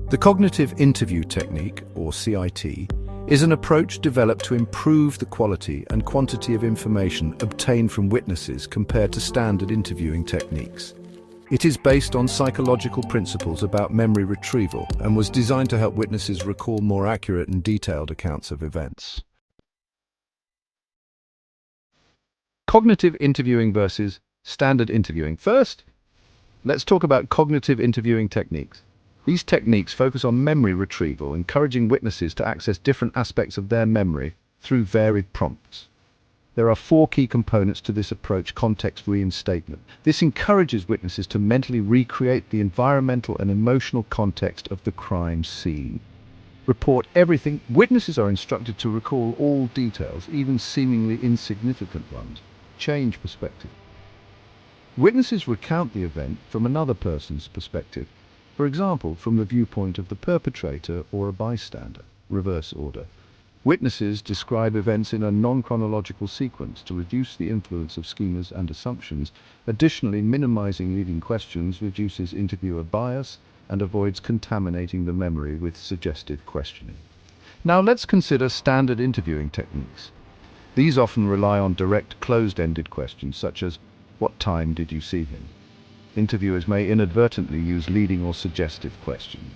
The cognitive interview technique, or CIT, is an approach developed to improve the quality and quantity of information obtained from witnesses compared to standard interviewing techniques. It is based on psychological principles about memory retrieval and was designed to help witnesses recall more accurate and detailed accounts of events. Cognitive interviewing versus standard interviewing. First, let's talk about cognitive interviewing techniques. These techniques focus on memory retrieval, encouraging witnesses to access different aspects of their memory through varied prompts. There are four key components to this approach. Context reinstatement. This encourages witnesses to mentally recreate the environmental and emotional context of the crime scene. Report everything. Witnesses are instructed to recall all details, even seemingly insignificant ones. Change perspective. Witnesses recount the event from another person's perspective, for example, from the viewpoint of the perpetrator or a bystander. Reverse order. Witnesses describe events in a non-chronological sequence to reduce the influence of schemas and assumptions. Additionally, minimizing leading questions reduces interviewer bias and avoids contaminating the memory with suggestive questioning. Now let's consider standard interviewing techniques. These often rely on direct, closed-ended questions such as, "What time did you see him?" Interviewers may inadvertently use leading or suggestive questions.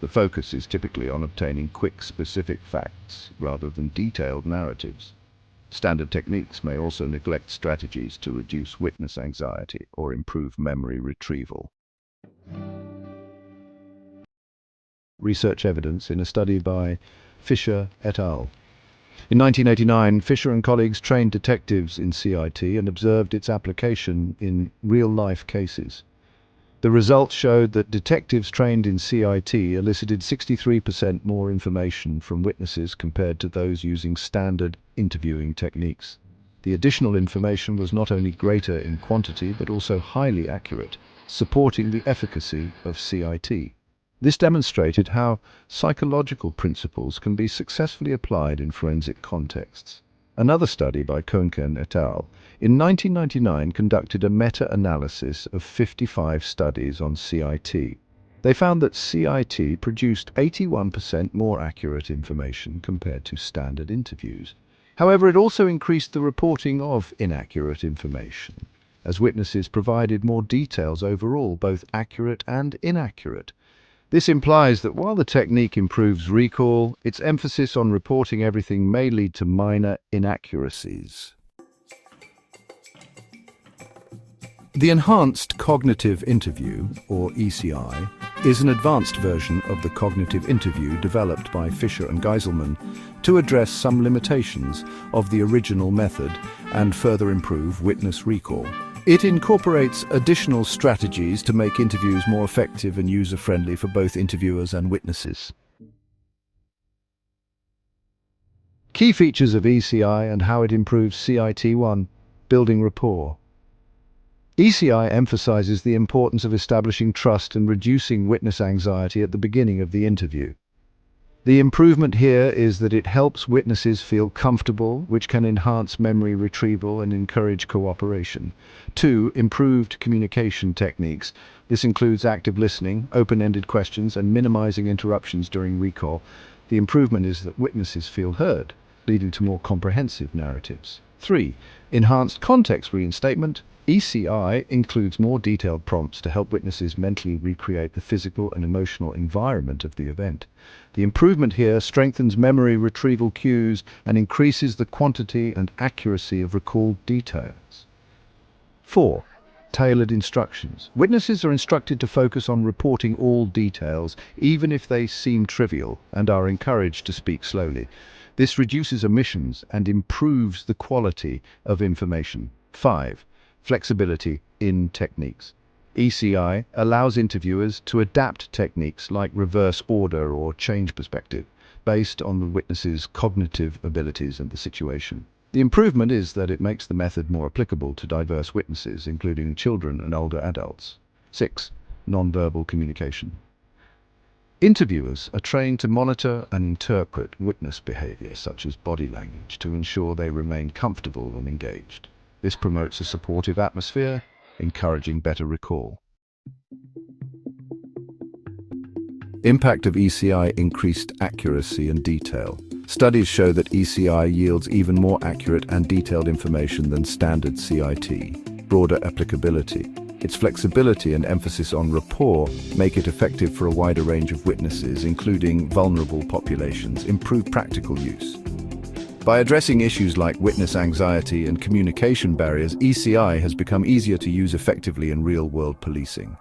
The focus is typically on obtaining quick, specific facts rather than detailed narratives. Standard techniques may also neglect strategies to reduce witness anxiety or improve memory retrieval. Research evidence in a study by Fisher et al. In 1989, Fisher and colleagues trained detectives in CIT and observed its application in real-life cases. The results showed that detectives trained in CIT elicited 63% more information from witnesses compared to those using standard interviewing techniques. The additional information was not only greater in quantity but also highly accurate, supporting the efficacy of CIT. This demonstrated how psychological principles can be successfully applied in forensic contexts. Another study by Koenken et al. In 1999 conducted a meta-analysis of 55 studies on CIT. They found that CIT produced 81% more accurate information compared to standard interviews. However, it also increased the reporting of inaccurate information, as witnesses provided more details overall, both accurate and inaccurate. This implies that while the technique improves recall, its emphasis on reporting everything may lead to minor inaccuracies. The Enhanced Cognitive Interview, or ECI, is an advanced version of the cognitive interview developed by Fisher and Geiselman to address some limitations of the original method and further improve witness recall. It incorporates additional strategies to make interviews more effective and user-friendly for both interviewers and witnesses. Key features of ECI and how it improves CIT. 1. Building rapport. ECI emphasizes the importance of establishing trust and reducing witness anxiety at the beginning of the interview. The improvement here is that it helps witnesses feel comfortable, which can enhance memory retrieval and encourage cooperation. 2. Improved communication techniques. This includes active listening, open-ended questions, and minimizing interruptions during recall. The improvement is that witnesses feel heard, leading to more comprehensive narratives. 3. Enhanced context reinstatement. ECI includes more detailed prompts to help witnesses mentally recreate the physical and emotional environment of the event. The improvement here strengthens memory retrieval cues and increases the quantity and accuracy of recalled details. 4. Tailored instructions. Witnesses are instructed to focus on reporting all details, even if they seem trivial, and are encouraged to speak slowly. This reduces omissions and improves the quality of information. 5. Flexibility in techniques. ECI allows interviewers to adapt techniques like reverse order or change perspective based on the witness's cognitive abilities and the situation. The improvement is that it makes the method more applicable to diverse witnesses, including children and older adults. 6. Nonverbal communication. Interviewers are trained to monitor and interpret witness behavior, such as body language, to ensure they remain comfortable and engaged. This promotes a supportive atmosphere, encouraging better recall. Impact of ECI: increased accuracy and detail. Studies show that ECI yields even more accurate and detailed information than standard CIT. Broader applicability. Its flexibility and emphasis on rapport make it effective for a wider range of witnesses, including vulnerable populations. Improve practical use. By addressing issues like witness anxiety and communication barriers, ECI has become easier to use effectively in real-world policing.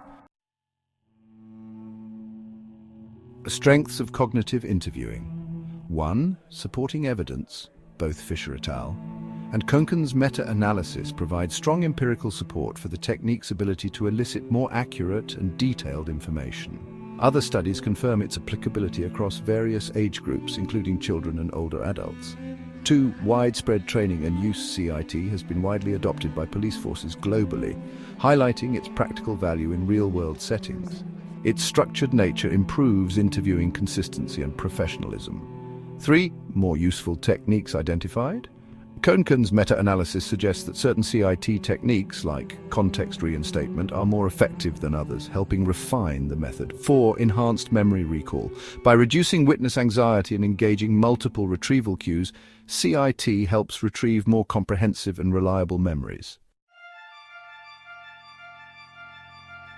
Strengths of cognitive interviewing. 1. Supporting evidence, both Fisher et al. And Konkin's meta-analysis provides strong empirical support for the technique's ability to elicit more accurate and detailed information. Other studies confirm its applicability across various age groups, including children and older adults. 2. Widespread training and use. CIT has been widely adopted by police forces globally, highlighting its practical value in real-world settings. Its structured nature improves interviewing consistency and professionalism. 3. More useful techniques identified. Konkin's meta-analysis suggests that certain CIT techniques, like context reinstatement, are more effective than others, helping refine the method. 4. Enhanced memory recall. By reducing witness anxiety and engaging multiple retrieval cues, CIT helps retrieve more comprehensive and reliable memories.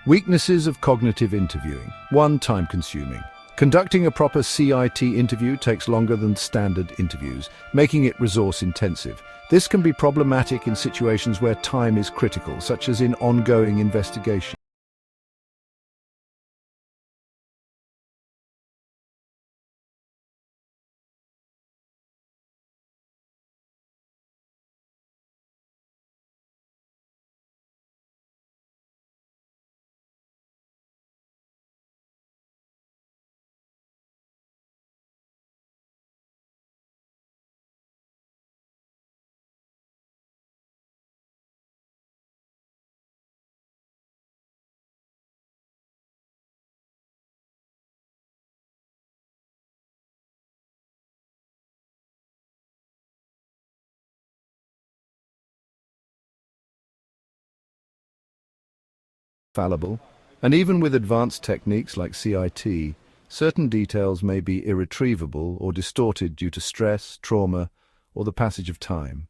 Weaknesses of cognitive interviewing. 1. Time-consuming. Conducting a proper CIT interview takes longer than standard interviews, making it resource-intensive. This can be problematic in situations where time is critical, such as in ongoing investigation. Fallible, and even with advanced techniques like CIT, certain details may be irretrievable or distorted due to stress, trauma, or the passage of time.